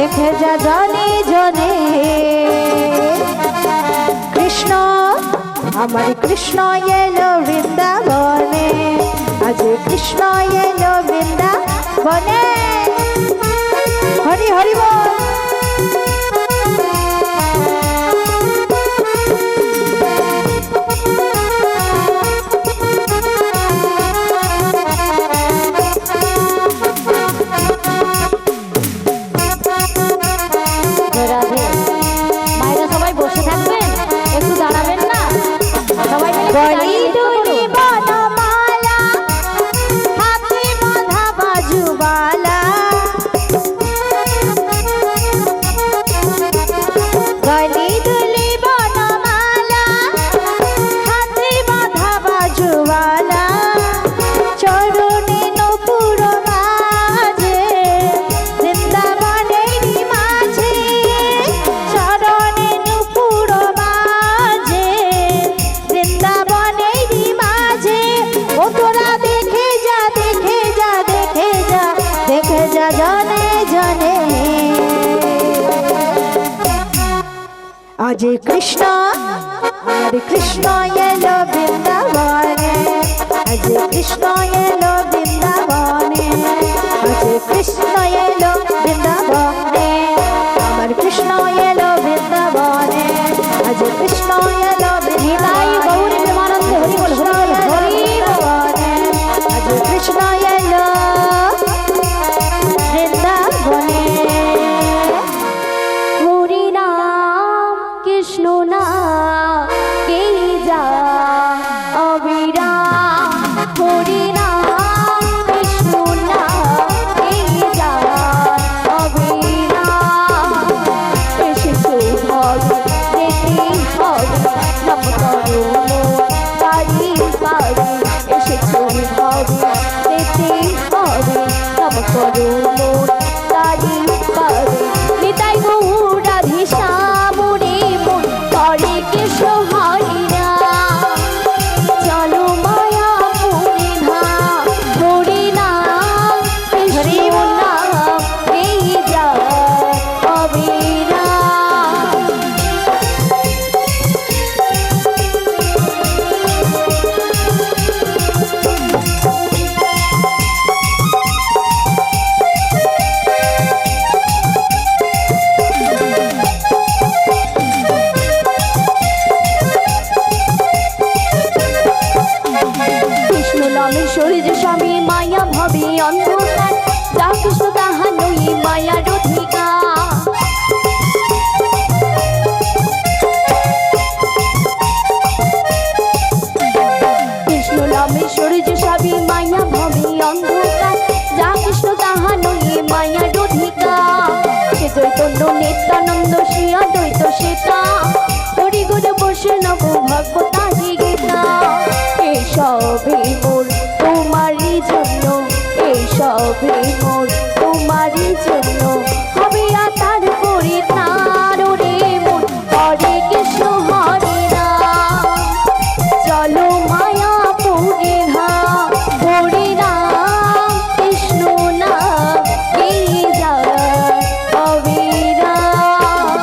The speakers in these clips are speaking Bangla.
দেখে যা জনে জনে। কৃষ্ণ আমার কৃষ্ণ এলো বৃন্দাবনে, আজ কৃষ্ণ এলো বৃন্দাবনে। হরি হরি বল। মায়েরা সবাই বসে থাকবেন, একটু দাঁড়াবেন না? সবাই মিলে বনমালা হাতে বাঁধা বাজুবালা, গলি দুলি বনমালা হাতে বাঁধা বাজুবালা, চরণে নপুর মাঝে বৃন্দাবনের মাঝে, চরণে নপুর মাঝে বৃন্দাবনের মাঝে। ও তোরা দেখে যা দেখে যা দেখে যা দেখে যা জনে জনে। আজ কৃষ্ণ আর কৃষ্ণ এলো বৃন্দাবনে, আজ কৃষ্ণ এলো বৃন্দাবনে, আজ কৃষ্ণ এলো বৃন্দাবনে, আমার কৃষ্ণ এলো বৃন্দাবনে, আজ কৃষ্ণ এলো নিতাই গৌরী প্রেমানন্দে হরি বল হরি বল হরি বল। আজ কৃষ্ণ এলো বৃন্দাবনে। হরি নাম কৃষ্ণ নাম কে যা অবিরাম, হরি নাম কৃষ্ণ নাম কে যা অবিরাম। এসেছো ভবে যেতে হবে নাম করো পারি পারি, এসেছো ভবে যেতে হবে নাম করো পারি পারি। নিতাই গৌর রাধে শ্যাম রে মন হরে কৃষ্ণ হরি রাম, চলো মায়াপুরে ধাম, হরি নাম কৃষ্ণ নাম এই যা অবিরাম। কৃষ্ণ নামে সূর্য স্বামী মায়া ভবে অন্ধকার, যা কৃষ্ণ তাহা নই মায়ার অধিকার। কৃষ্ণ নামে সূর্য স্বামী মায়া ভবে অন্ধকার, যা কৃষ্ণ তাহা নই মায়ার অধিকার। সে চৈতন্য নিত্যানন্দ শ্রী অদ্বৈত শ্বেতা, হরি গুরু বৈষ্ণব ভগবতারি গীতা। এসবে মোর তোমারই জন্য, এসবে মোর তোমারই জন্য, হবে আর তার পরিত্রাণ রে মন হরে কৃষ্ণ হরে রাম। চলো মায়াপুরে ধাম, হরি নাম কৃষ্ণ নাম এই যা অবিরাম।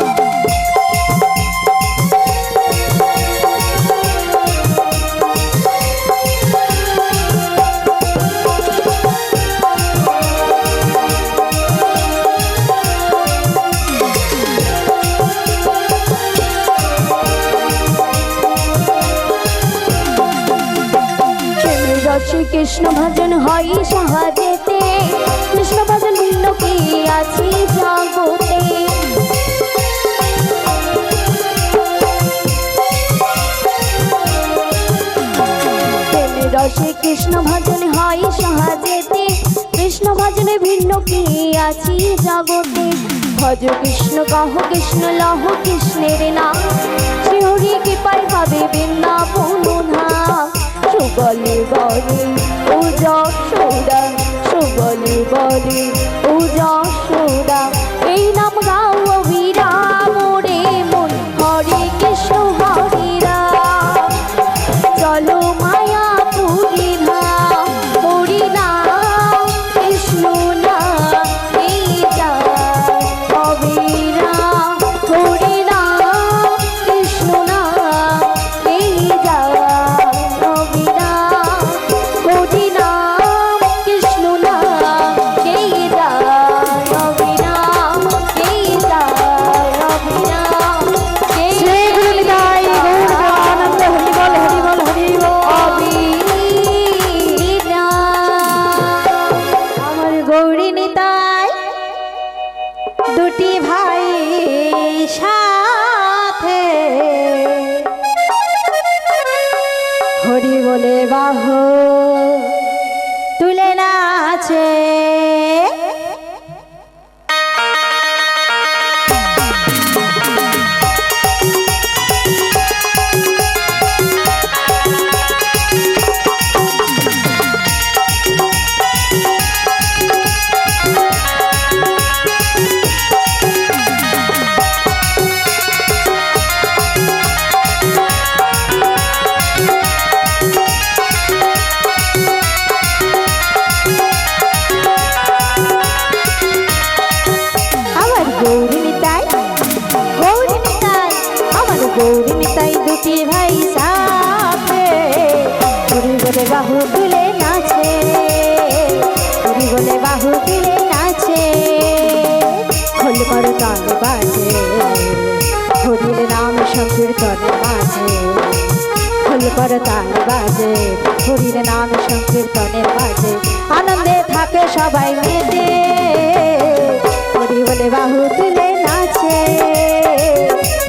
কৃষ্ণ ভজন হয় সহজেতে, কৃষ্ণ ভজন ভিন্ন কি আছে জগতে। রসে কৃষ্ণ ভজন হয় সহজেতে, কৃষ্ণ ভজনে ভিন্ন কি আছে জগতে। ভজ কৃষ্ণ কহ কৃষ্ণ লহ কৃষ্ণের নাম, শ্রী হরি কৃপায় পাবে বৃন্দাবন ধাম। সুবলে বলে ও যশোদা, সুবলে বলে ও যশোদা, এই নাম গাও অবিরাম রে মন হরে কৃষ্ণ হরে রাম। চলো মায়াপুরে ধাম, হরি নাম কৃষ্ণ নাম এই যা দুটি ভাই সাথে হরি বলে বাহু তুলে নাচে। গৌরী নিতাই দুটি ভাই সাথে হরি বলে বাহু তুলে নাচে, হরি বলে বাহু তুলে নাচে। খোল কর তাল বাজে হরির নাম সংকীর্তনের মাঝে, খোল কর তাল বাজে হরির নাম সংকীর্তনের মাঝে। আনন্দে থাকে সবাই মেতে হরি বলে বাহু তুলে নাচে,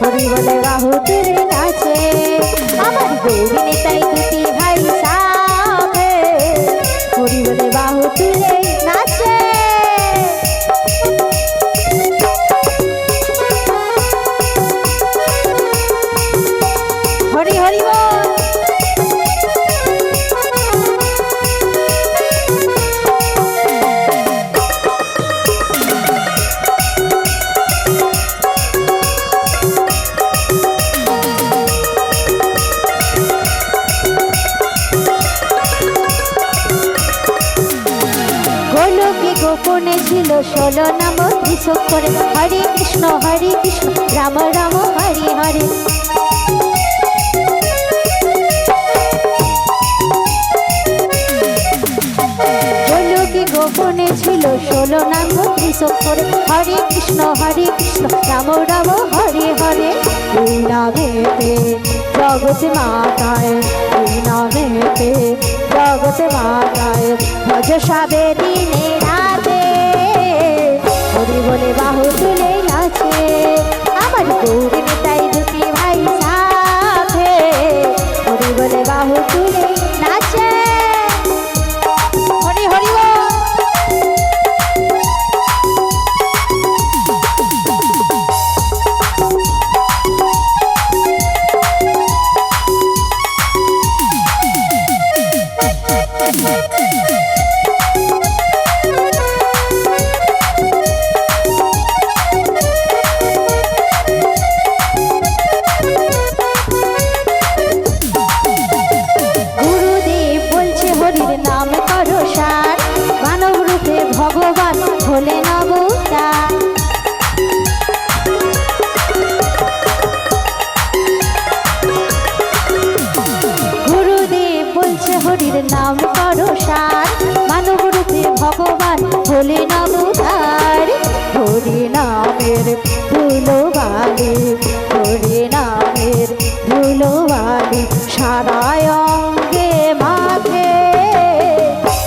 হরি বলে বাহু তুলে নাচে। আমার গৌরী নিতাই দুটি ভাই সাথে হরি বলে বাহু তুলে নাচে। হরি হরি বল। গোপনে ছিল 16 নাম ত্রিশক্ষরে হরে কৃষ্ণ রাম রাম হরে হরে। গোলকে গোপনে ছিল 16 নাম ত্রিশক্ষরে হরে কৃষ্ণ রাম রাম হরে হরে। এই নামেতে জগৎ মাতায়, এই নামেতে জগৎ মাতায় ভজ সাবে দিনে রাতে হরি বলে বাহু তুলে নাচে। আমার গৌরী নিতাই দুটি ভাই সাথে হরি বলে বাহু তুলে নাচে। হরি হরি বল। ভগবান হলেন অবতার, গুরুদেব বলছে হরির নাম করো সার, মানব রূপে ভগবান হলেন অবতার। হরি নামের ধুলোবালি, হরি নামের ধুলোবালি সারায় অঙ্গে মাখে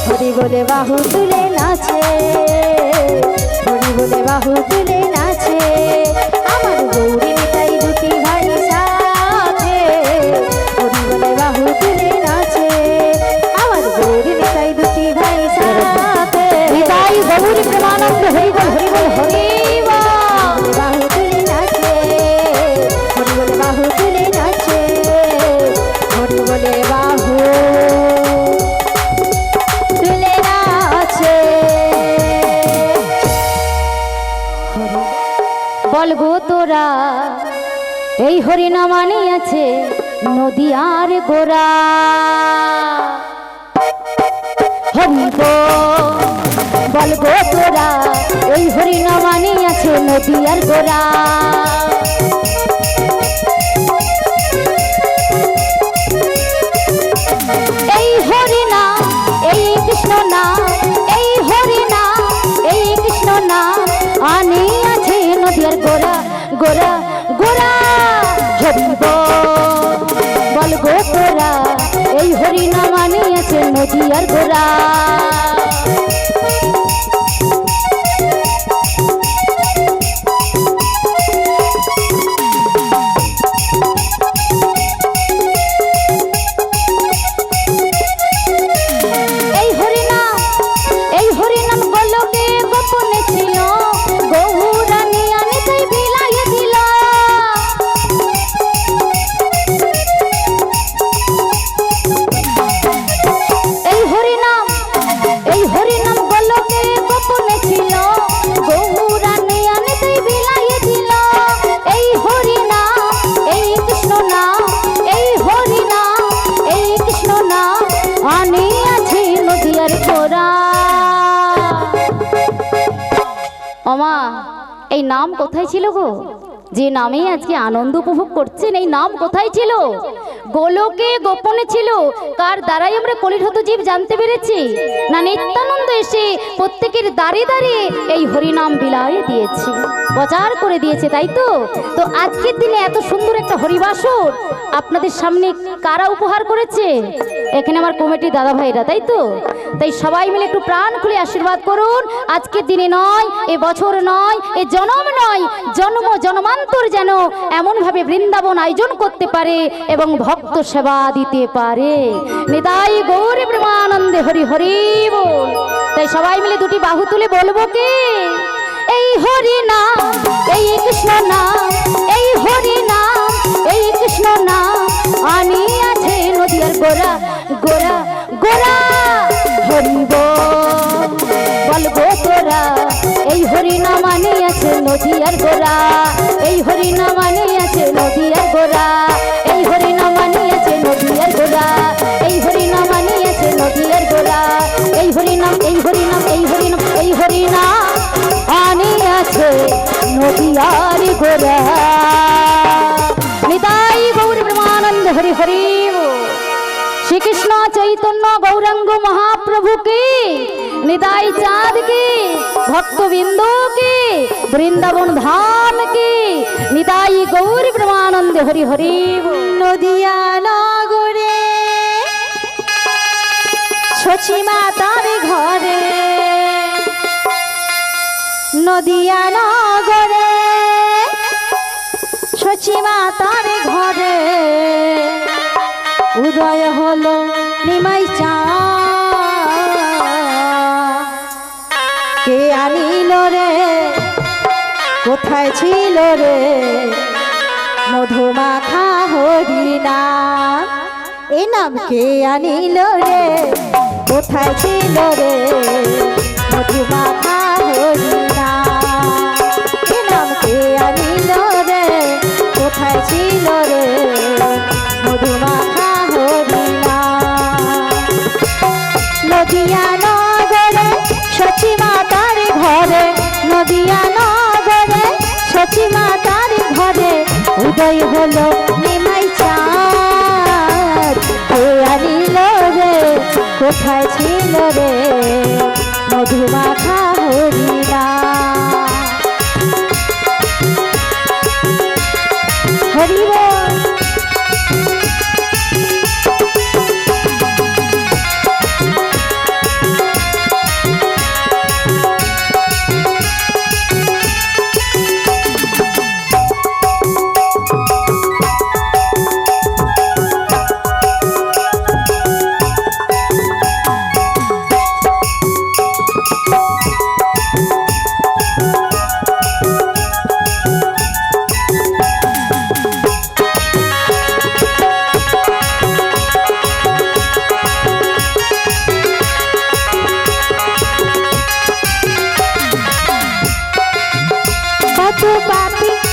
হরি বলে বাহু তুলে নাচে, হরি বলে বাহু তুলে নাচে। আমার গৌরী নিতাই দুটি ভাই সাথে হরি বলে বাহু তুলে নাচে। আমার গৌরী নিতাই দুটি ভাই সাথে নিতাই গৌরী প্রেমানন্দ হরি বল হরি বল হরি বল। বাহু তুলে নাচে, হরি বলে বাহু তুলে নাচে, হরি বলে বাহু বলগো তোরা এই হরিনাম মানে আছে নদী আর গোরা। হরিব বলগো তোরা এই হরিনাম মানে আছে নদী আর গোরা। এই হরিনাম এই কৃষ্ণ নাম, এই হরিনাম এই কৃষ্ণ নাম আনে আছে নদীর গোরা গোরা গোরা। হরিব বলগো তোরা এই হরিনাম আনে আছে নদী আর গোরা। ওমা, এই নাম কোথায় ছিল গো? যে নামে আজকে আনন্দ উপভোগ করছেন, এই নাম কোথায় ছিল? গোলকে গোপনে ছিল। কার দ্বারাই আমরা কলিরহত জীব জানতে পেরেছি? না নিত্যানন্দ এসে প্রত্যেকের দ্বারে দ্বারে এই হরিনাম বিলায় দিয়েছে, প্রচার করে দিয়েছে, তাই তো? তো আজকের দিনে এত সুন্দর একটা হরিবাসর আপনাদের সামনে কারা উপহার করেছে? এখানে আমার কমিটি দাদা ভাইরা, তাই তো? তাই সবাই মিলে একটু প্রাণ খুলে আশীর্বাদ করুন। আজকের দিনে নয়, এ বছর নয়, এ জনম নয়, জন্ম জন্মান্তর যেন এমনভাবে বৃন্দাবন আয়োজন করতে পারে এবং ভক্ত সেবা দিতে পারে। নিতাই গৌর প্রেমানন্দে হরি হরি বল। তাই সবাই মিলে দুটি বাহু তুলে বলবো কি, এই হরি নাম, এই কৃষ্ণ নাম, এই হরি নাম, এই কৃষ্ণ নাম আনি আছে নদীর গোরা গোরা গোরা। হরি বলবো তোরা, এই হরি নাম আনি আছে নদীর গোরা, এই হরি নাম আনি আছে নদীর গোরা, এই হরি নাম আনি আছে নদীর গোরা, এই হরি নাম আনি আছে নদীর গোরা, এই হরি নাম, এই হরি নাম, এই হরি নাম, এই হরি নাম আনি আছে নদীর গোরা। নিতাই গৌর প্রেমানন্দ হরি হরি বল। শ্রীকৃষ্ণ চৈতন্য গৌরাঙ্গ মহাপ্রভু কি, নিতাই চাঁদ কি, ভক্তবৃন্দ কি, বৃন্দাবন ধাম কি, নিতাই গৌর প্রেমানন্দ হরি হরি বল। নদিয়া নগরে শচী মাতার ঘরে, নদিয়া নগরে শচী মাতার ঘরে উদয় হলো নিমাই চাঁদ। কে আনিল রে, কোথায় ছিল রে মধুমাখা হরিনাম? এ নাম কে আনিল রে, কোথায় ছিল রে মধুমাখা হরিনাম? এ নাম কে আনিল রে, কোথায় ছিল রে মধুমাখা হরিনাম? নদিয়া নগরে শচী মাতার ঘরে, নদিয়া নগরে শচী মাতার ঘরে উদয় হলো নিমাই চাঁদ। কে আনিল রে, কোথায় ছিল রে মধুমাখা হরিনাম? হরি বল।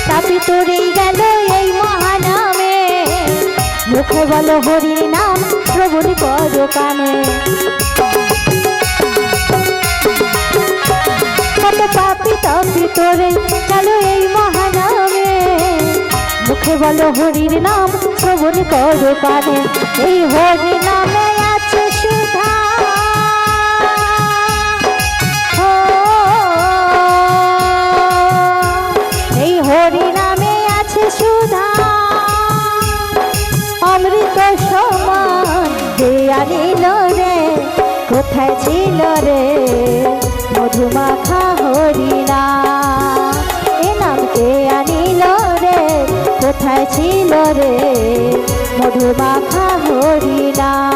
পাপি তোরে গেল এই মহানামে, মুখে বলো হরির নাম প্রভুর পদ কানে। কত পাপি তাপি তোরে গেল এই মহানামে, মুখে বলো হরির নাম প্রভুর পদ কানে। এই হরি নামে আছে সুধা, হরি নামে আছে সুধা, অমৃত সমান। কে আনিল রে, কোথায় ছিল রে মধুমাখা হরিনাম? এ নাম কে আনিল রে, কোথায় ছিল রে মধুমাখা হরিনাম?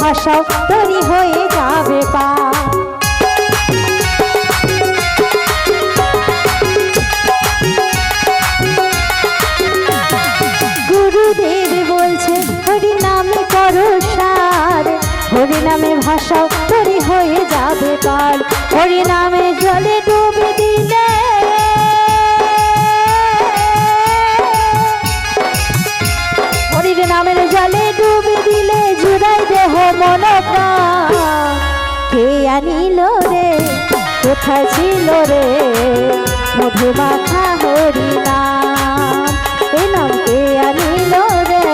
ভাষাও তরি হয়ে যাবে পার। গুরুদেব বলছে হরি নামে করো সার, হরি নামে ভাষাও তরি হয়ে যাবে পার। হরি নামে জলে ডুবে দিলে, হরির নামের জলে ডুবে দিলে জুড়াই দেহ মন প্রাণ। কে আনিল রে কোথায় ছিল রে মধুমাখা হরি নাম, এ নাম কে আনিল রে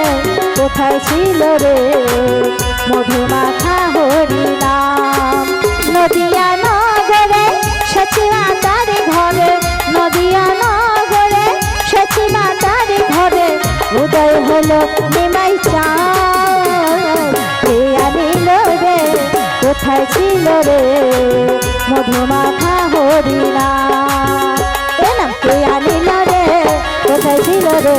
কোথায় ছিল রে মধুমাখা হরি নাম। নদিয়া নগরে সচিমা তার ঘরে, নদিয়া নগরে সচিমা তার ঘরে উদয় হলো নিমাই চাঁদ। কে আনিল রে কোথায় ছিল রে মধুমাখা হরি নাম, এ নাম কে আনিল রে কোথায় ছিল রে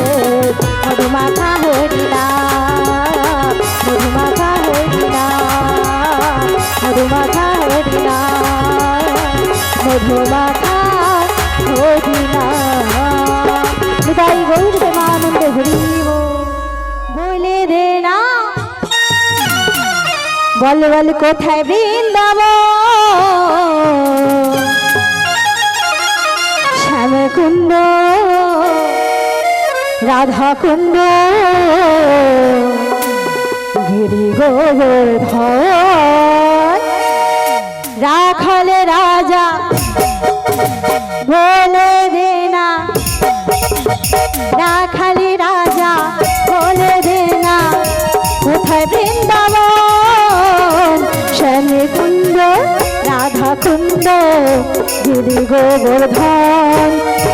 মধুমাখা হরি নাম, মধুমাখা হরি নাম, মধুমাখা হরি নাম, মধুমাখা হরি নাম। নিতাই গৌর প্রেমানন্দ হরি বলে দে না, বল বল কোথায় বৃন্দাবন, শ্যামকুণ্ড রাধা কুণ্ড গিরি গোবর্ধন, রাখাল রাজা বলে দে না, রাখালি রাজা বলে দে না কোথায় বৃন্দাবন, শ্যামকুণ্ড রাধা কুণ্ড গিরি গোবর্ধন,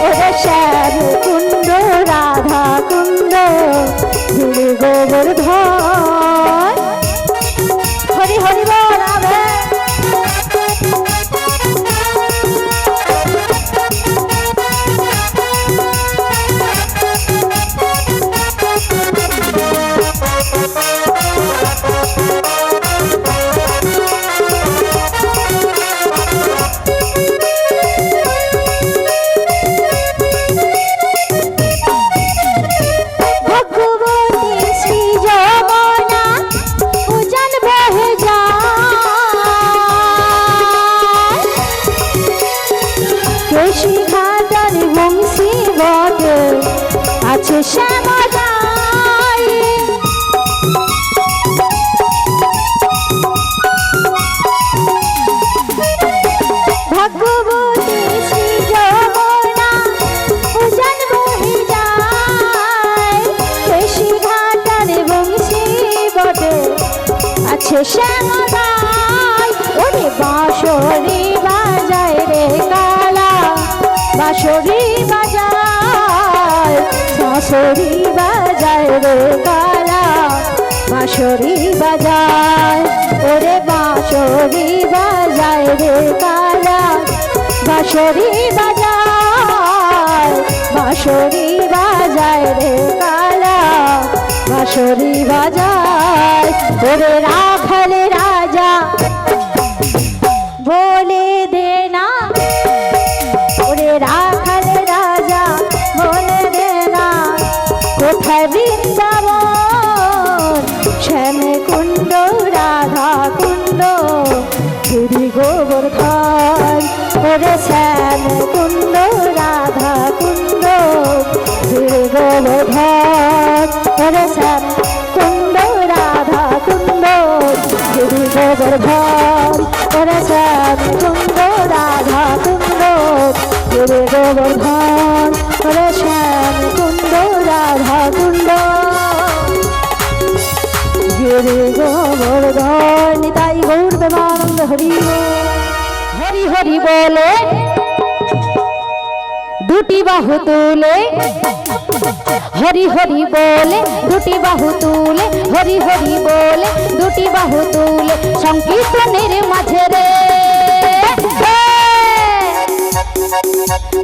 ওরে শ্যামকুণ্ড রাধা কুণ্ড গিরি গোবর্ধন। হরি হরি বল রাধে। আছে শ্যামদাই, ভগবতী শ্রী যমুনা উজান বহে যায়, কেশি ঘাটার বংশী বটে আছে শ্যামদাই। ওরে বাঁশরি বাজায় রে কালা, বাঁশরি বাজায়, বাঁশরি বাজায় রে কালা, বাঁশরি বাজায়, ওরে বাঁশরি বাজায় রে কালা, বাঁশরি বাজায়, বাঁশরি বাজায় রে কালা, বাঁশরি বাজায়, ওরে রাখাল রাজা বলে দে না, ওরে রাখাল রাজা বলে দে না কোথায় বৃন্দাবন, শ্যামকুণ্ড রাধা কুণ্ড গিরি গোবর্ধন, ওরে শ্যামকুণ্ড রাধা কুণ্ড গিরি গোবর্ধন, ওরে শ্যামকুণ্ড রাধা কুণ্ড গিরি গোবর্ধন, ওরে শ্যামকুণ্ড রাধা কুণ্ড গিরি গোবর্ধন, ওরে শ্যামকুণ্ড রাধা কুণ্ড গিরি গোবর্ধন। নিতাই গৌর প্রেমানন্দ হরি হরি হরি বলে দুটি বাহু তুলে, হরি হরি বলে দুটি বাহু তুলে, হরি হরি বলে দুটি বাহু তুলে, সংকীর্তনের মাঝে রে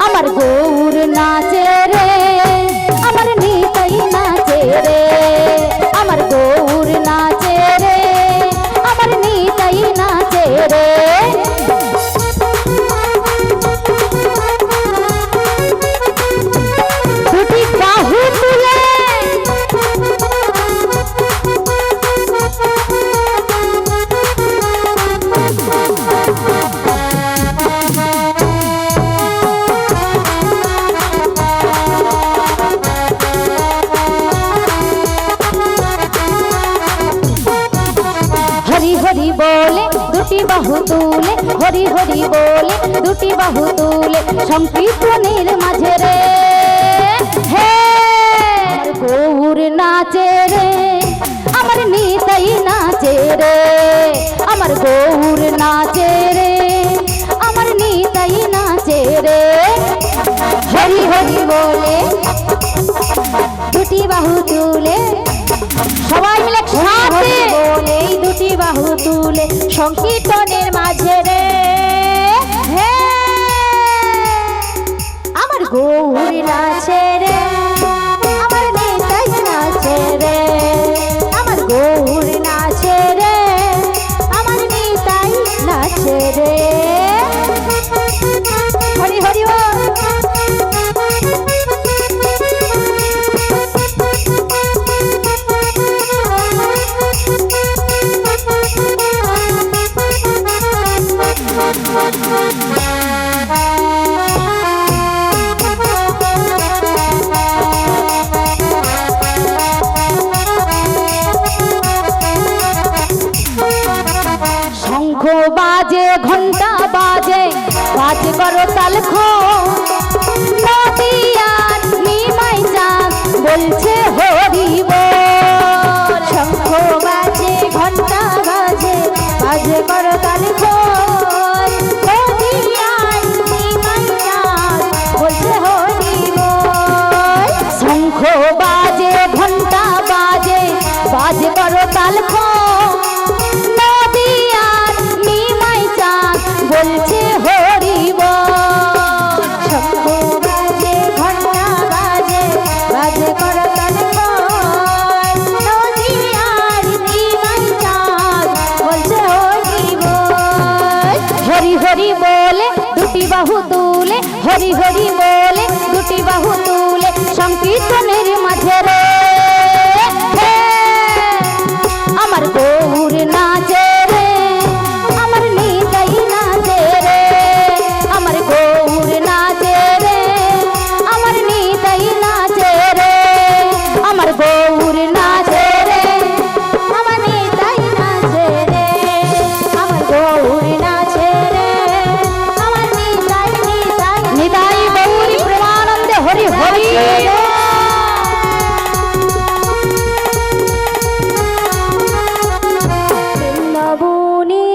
আমার গৌর নাচে রে, আমার নিতাই নাচে রে, আমার গৌর নাচে রে, হরি বলে দুটি বাহু তুলে, হরি হরি বলে দুটি বাহু তুলে, সংকীর্তনের মাঝে রে হে আমার গৌর নাচে রে, আমার নিতাই নাচে রে, আমার গৌর নাচে রে, আমার নিতাই নাচে রে। হরি হরি বলে দুটি বাহু তুলে, সবাই মিলে সাথে বলে এই দুটি বাহু তুলে সংকীর্তনের মাঝে রে হে আমার গৌর নাচে রে, আমার নিতাই নাচে রে, আমার গৌর নাচে রে, আমার নিতাই নাচে রে। হরি হরি বল। শঙ্খ বাজে ঘন্টা বাজে, বাজে করো তালখ, নদিয়ার নিমাই চাঁদ বলছে হরি বল। শঙ্খ বাজে ঘন্টা বাজে, বাজে করো তালে খোল, নদিয়ার নিমাই চাঁদ বলছে হরি বল। শঙ্খ বাজে ঘন্টা বাজে, বাজে করো তালখ, নদিয়ার নিমাই চাঁদ বলছে হরি বল। শঙ্খ বাজে ঘন্টা বাজে, বাজে করো তালে খোল, নদিয়ার নিমাই চাঁদ বলছে হরি বল। হরি হরি বলে দুটি বাহু তুলে, হরি হরি বলে দুটি বাহু তুলে, সংকীর্তনের মাঝে রে হে আমার গৌর নাচে রে, আমার নিতাই নাচে রে, আমার গৌর নাচে রে, আমার নিতাই নাচে রে, আমার গৌর নাচে রে, আমার নিতাই নাচে রে, আমার গৌর নাচে রে, আমার নিতাই নিতাই নিতাই গৌরী প্রেমানন্দে হরি হরি। বৃন্দাবনে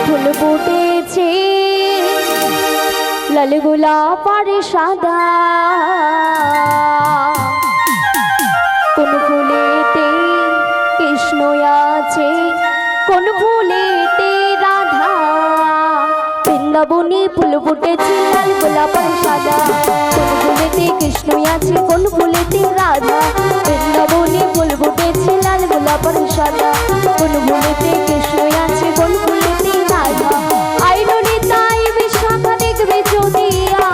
ফুল ফুটেছে, লাল গোলাপ আর সাদা, কোন ফুলেতে কৃষ্ণ আছে, কোন ফুলেতে রাধা। বৃন্দাবনে ফুল ফুটেছে, লাল গোলাপ আর সাদা, কোন ফুলেতে কৃষ্ণ আছে, কোন ফুলেতে রাধা। বৃন্দাবনে ফুল ফুটেছে, লাল গোলাপ আর সাদা, কোন ফুলেতে কৃষ্ণ আছে, কোন ফুলেতে রাধা। আইলনি তাই বিশাখা দেখবে যদিয়া,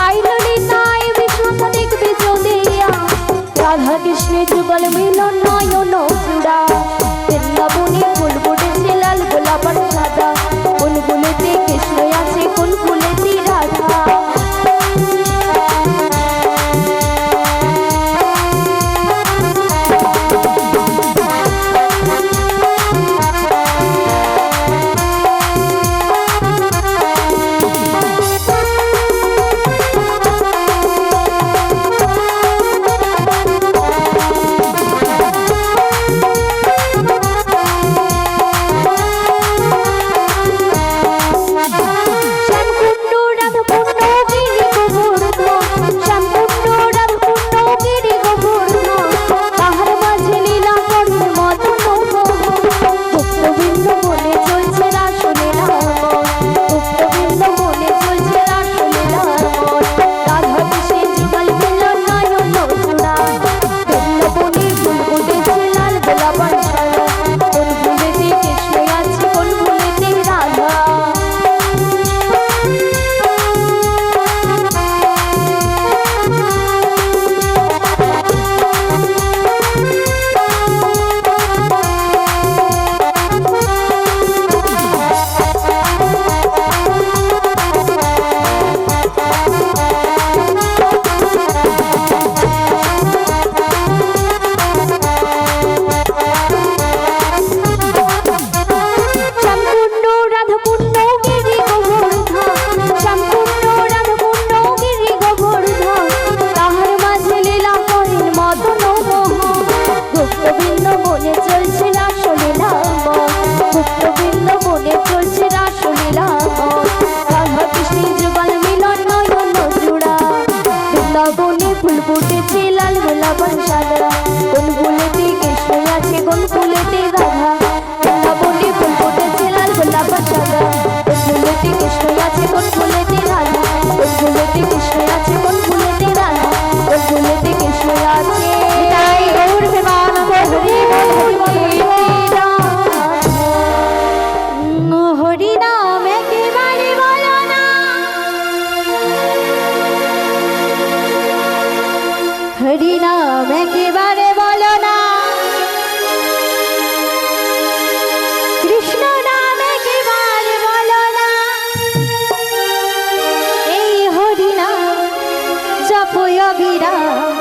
আইলনি তাই বিশাখা দেখবে যদিয়া, রাধা কৃষ্ণের যুগল মিলন নয়ন জুড়া। বৃন্দাবনে ফুল ফুটেছে, লাল গোলাপ আর সাদা, কোন ফুলেতে কৃষ্ণ আছে, কোন ফুলেতে রাধা। শ্যামকুণ্ড কোন ফুলেতে কৃষ্ণ আছে কোন ফুলেতে রাধা বৃন্দাবনে ফুল ফুটেছে লাল গোলাপ আর সাদা কোন ফুলেতে কৃষ্ণ আছে কোন ফুলেতে রাধা কোন ফুলেতে কৃষ্ণ আছে কোন ফুলেতে রাধা কোন ফুলেতে কৃষ্ণ আছে তাই গৌর প্রেমানন্দ হরি বল হরি বল হরি নাম একেবারে বলো না হরি নাম একেবারে বলো না কৃষ্ণ নাম একেবারে বলো না এই হরি নাম জপয় বিরাম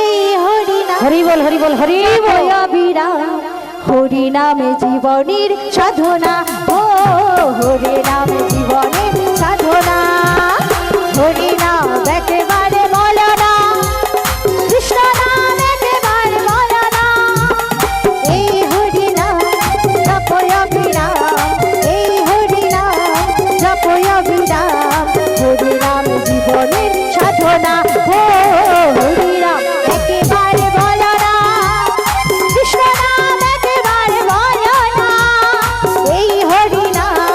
এই হরি নাম হরি বল হরি বল হরি বল বিরাম হরি নামে জীবনের সাধনা ও হরি নামে জীবনের সাধনা হরি নাম একেবারে বলো না কৃষ্ণ নাম একেবারে বলো না এই হরি নাম জপয় বিরাম এই হরি নাম জপয় বিরাম হরি নাম জীবনের সাধনা ও হরি নাম একেবারে বলো না কৃষ্ণ নাম একেবারে বলো না এই হরি নাম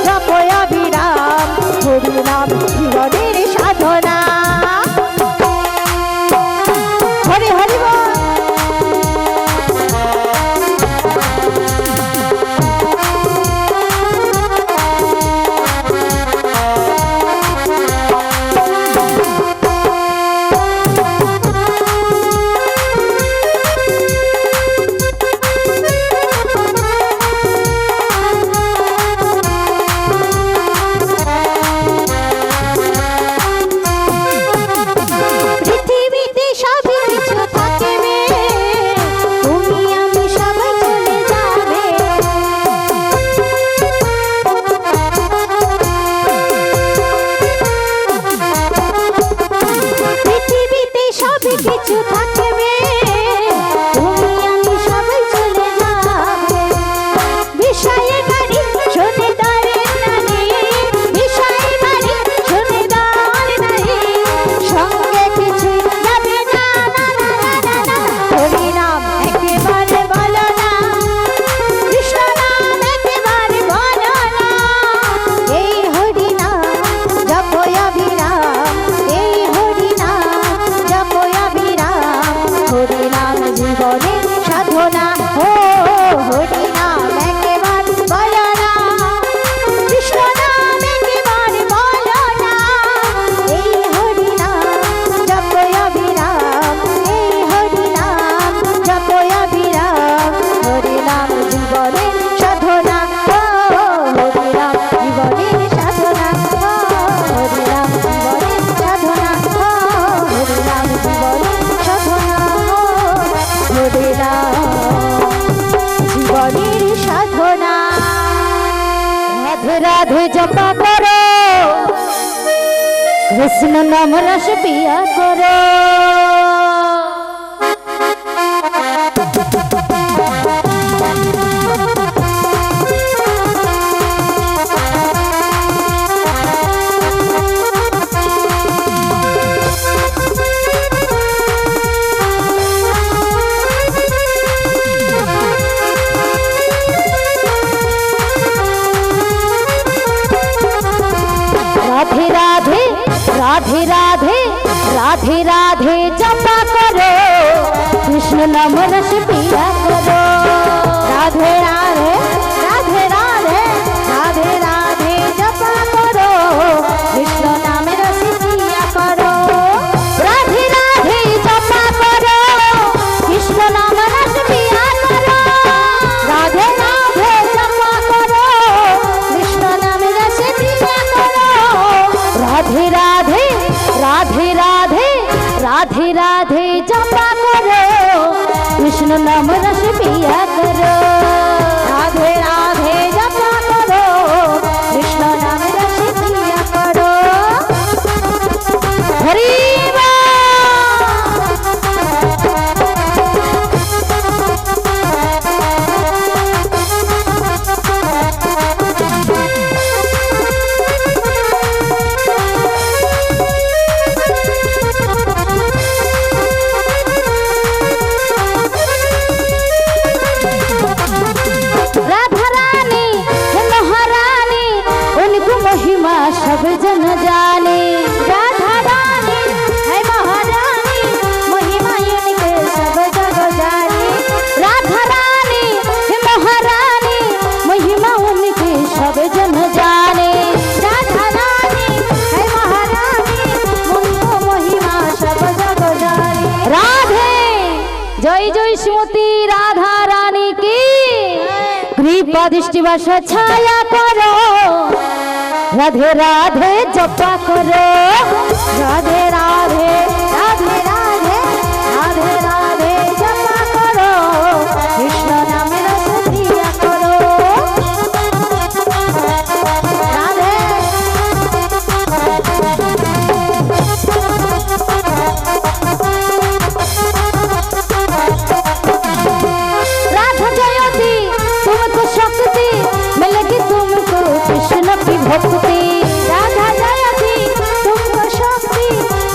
জপয় বিরাম হরি নাম জীবনের সাধনা হরি হরি বল পৃথিবীতে সবই কিছু থাকবে তুমি আমি সবাই চলে যাবে পৃথিবীতে সবই কিছু থাকবে তুমি আমি সবাই চলে যাবে বিষয়ে গাড়ি শুনে দাঁড়ে নারী বিষয়ে গাড়ি শুনে দাঁড়ে নারী সঙ্গে কিছু যাবে না না না না না হরি নাম একেবারে বলো না কৃষ্ণ নাম একেবারে বলো না এই হরি নাম জপয় বিরাম এই হরি নাম জপয় বিরাম হরি নাম জীবনের সাধনা ও হরি নাম একেবারে বলো না কৃষ্ণ নাম একেবারে বলো না এই হরি নাম জপয় বিরাম এই হরি নাম জপয় বিরাম হরি নাম জীবনের সাধনা ও হরি নাম জীবনের সাধনা ও হরি নাম জীবনের সাধনা ও হরি নাম জীবনের সাধনা ও হরি নাম জীবনের সাধনা রাধে রাধে জপা করো কৃষ্ণ নাম রস পিয়া করো राधे राधे राधे राधे राधे राधे जपा करो कृष्ण नाम रस पिया करो राधे राधे राधे राधे राधे राधे जपा करो कृष्ण नाम रस पिया करो राधे राधे जपा करो कृष्ण नाम रस पिया करो राधे राधे जपा करो कृष्ण नाम रस पिया करो राधे राधे राधे राधे राधे राधे जपा करो कृष्ण नाम रस पिया करो राधे জয় জয় শ্রীমতী রাধা রানী কি কৃপা দৃষ্টি বাসা ছায়া করো রাধে রাধে জপা করো রাধে রাধে রাধে রাধে রাধে রাধে জপা করো কৃষ্ণ নামের ক্রিয়া করো রাধে राधा जयती तुमको शक्ति मिलेगी तुमको कृष्ण की भक्ति राधा जयती तुमको शक्ति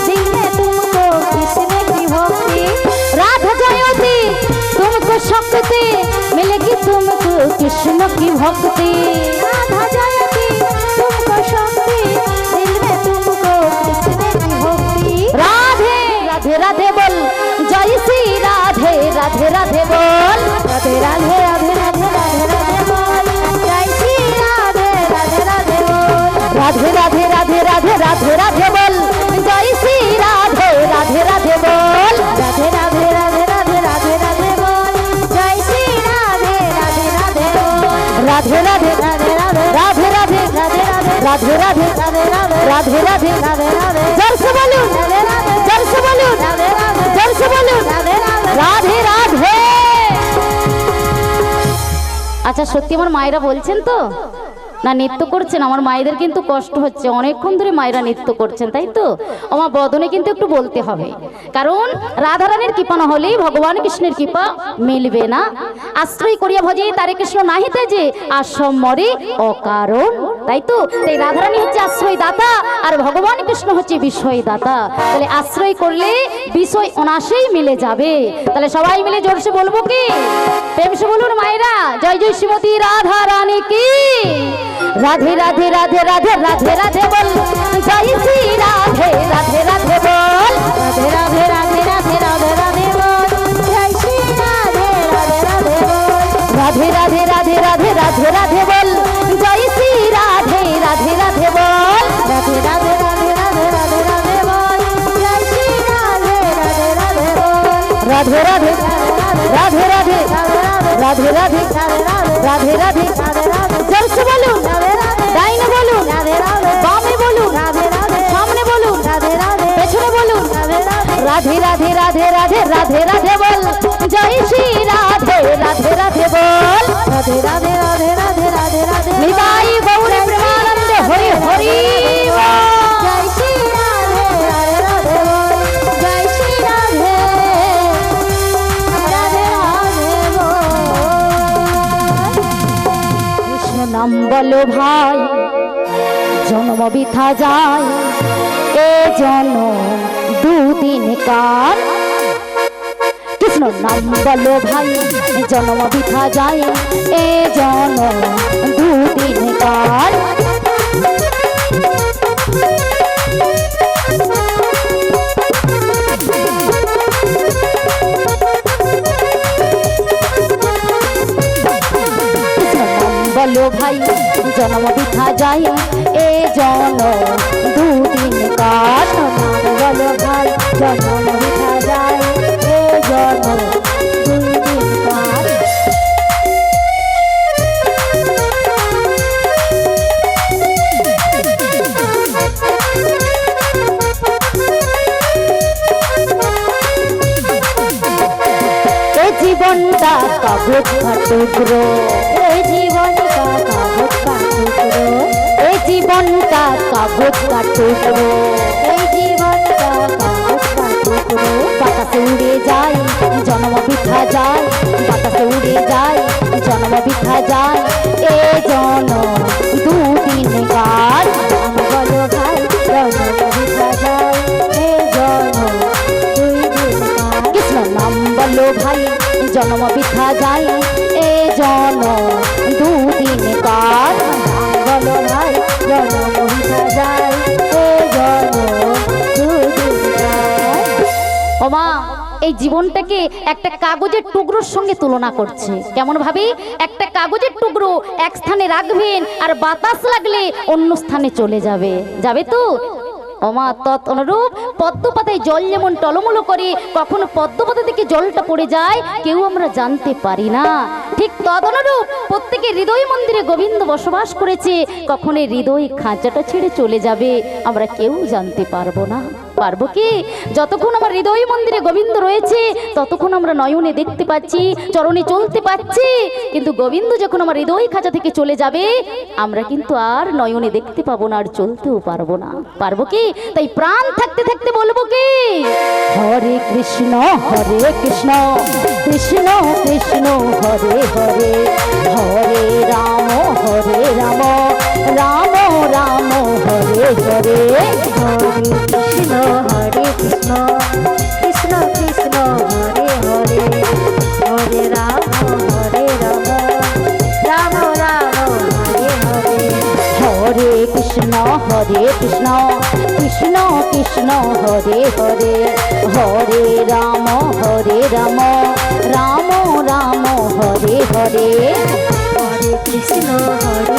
दिले तुमको कृष्ण की भक्ति राधा जयती तुमको शक्ति मिलेगी तुमको कृष्ण की भक्ति राधा जयती तुमको शक्ति दिल में तुमको कृष्ण की भक्ति राधे राधे राधे बोल जय श्री राधे राधे राधे बोल राधे राधे राधे राधे राधे राधे बोल जय श्री राधे राधे राधे बोल राधे राधे राधे राधे राधे राधे बोल जय श्री राधे राधे राधे बोल राधे राधे राधे राधे राधे राधे बोल जय श्री राधे राधे राधे बोल राधे राधे राधे राधे राधे राधे राधे राधे राधे राधे राधे राधे राधे राधे जय से बोलो राधे राधे जय से बोलो राधे राधे जय से बोलो राधे राधे राधे আচ্ছা সত্যি আমার মায়েরা বলছেন তো না নৃত্য করছেন আমার মায়েদের কিন্তু কষ্ট হচ্ছে অনেকক্ষণ ধরে মায়েরা নৃত্য করছেন তাই তো আমার বদনে কিন্তু একটু বলতে হবে কারণ রাধারানীর কৃপা না হলেই ভগবান কৃষ্ণের কৃপা মিলবে না আশ্রয় করিয়া ভজে তারে কৃষ্ণ নাহিতে যে আশ্রম মরে অকারণ তাই তো তাই রাধারানী হচ্ছে আশ্রয় দাতা আর ভগবান কৃষ্ণ হচ্ছে বিষয় দাতা তাহলে আশ্রয় করলে বিষয় অনাসেই মিলে যাবে তাহলে সবাই মিলে জোরসে বলবো কি প্রেমসে বলুন মায়েরা জয় জয় শ্রীমতী রাধা রানী কি राधे राधे राधे राधे राधे राधे बोल जय श्री राधे राधे राधे बोल राधे राधे राधे राधे राधे राधे बोल जय श्री राधे राधे राधे बोल राधे राधे राधे राधे राधे राधे बोल जय श्री राधे राधे राधे बोल राधे राधे राधे राधे राधे राधे बोल जय श्री राधे राधे राधे बोल राधे राधे राधे राधे राधे राधे राधे राधे जल से बोलो डाइने बोलो बामे बोलो सामने बोलो पेछने बोलो राधे राधे राधे राधे राधे राधे बोल जय श्री राधे राधे राधे बोल राधे राधे राधे राधे राधे राधे निताई गौर प्रेमानंद हरि हरि जय श्री राधे राधे राधे बोल जय श्री राधे राधे राधे बोल कृष्ण नाम बोलो भाई जन्म बिथा जाए ए जन्म दुदिन काल कृष्ण नाम बोलो भाई जन्म बिथा जाए ए जन्म दुदिन काल बोलो भाई जन्म बिथा जाए ए जन्म दुदिन काल बोलो भाई जन्म बिथा जाए ए जन्म दुदिन काल ए जीवनटा कागज का टुकड़ो ए जीवन का कागज का टुकड़ो ए जीवन का कागज का टुकड़ो ए जीवन का कागज का टुकड़ो बातासे उड़े जाए जन्म बिथा जाए बातासे उड़े जाए जन्म बिथा जाए ए जन्म दुदिन काल बोलो भाई जन्म बिथा जाए ए जन्म दुदिन काल कृष्ण नाम बोलो भाई जन्म बिथा जाए ए जन्म दुदिन काल बोलो भाई जन्म बिथा जाए ए जन्म दुदिन काल ओमा এই জীবনটাকে একটা কাগজের টুকরোর সঙ্গে তুলনা করছে কেমন ভাবে একটা কাগজের টুকরো এক স্থানে রাখবেন আর বাতাস লাগলে অন্য স্থানে চলে যাবে যাবে তো ওমা তৎ অনুরূপ পদ্ম পাতায় জল যেমন টলমলো করে কখনো পদ্ম পাতা থেকে জলটা পড়ে যায় কেউ আমরা জানতে পারি না, ঠিক তদনুরূপ প্রত্যেকের হৃদয় মন্দিরে গোবিন্দ বসবাস করেছে, কখনো হৃদয় খাঁচাটা ছেড়ে চলে যাবে আমরা কেউ জানতে পারবো না। পারবো কি? যতক্ষণ আমার হৃদয় মন্দিরে গোবিন্দ রয়েছে ততক্ষণ আমরা নয়নে দেখতে পাচ্ছি, চরণে চলতে পাচ্ছি, কিন্তু গোবিন্দ যখন আমার হৃদয় খাঁচা থেকে চলে যাবে আমরা কিন্তু আর নয়নে দেখতে পাবো না, আর চলতেও পারবো না। পারবো কি? তাই প্রাণ থাকতে থাকতে বলবো কি, হরে কৃষ্ণ কৃষ্ণ কৃষ্ণ হরে হরে, হরে রাম রাম রাম হরে হরে। কৃষ্ণ হরে কৃষ্ণ কৃষ্ণ কৃষ্ণ হরে হরে, হরে রাম রাম রাম হরে হরে। হরে কৃষ্ণ কৃষ্ণ কৃষ্ণ কৃষ্ণ হরে হরে, হরে রাম রাম রাম রাম হরে হরে। হরে কৃষ্ণ হরে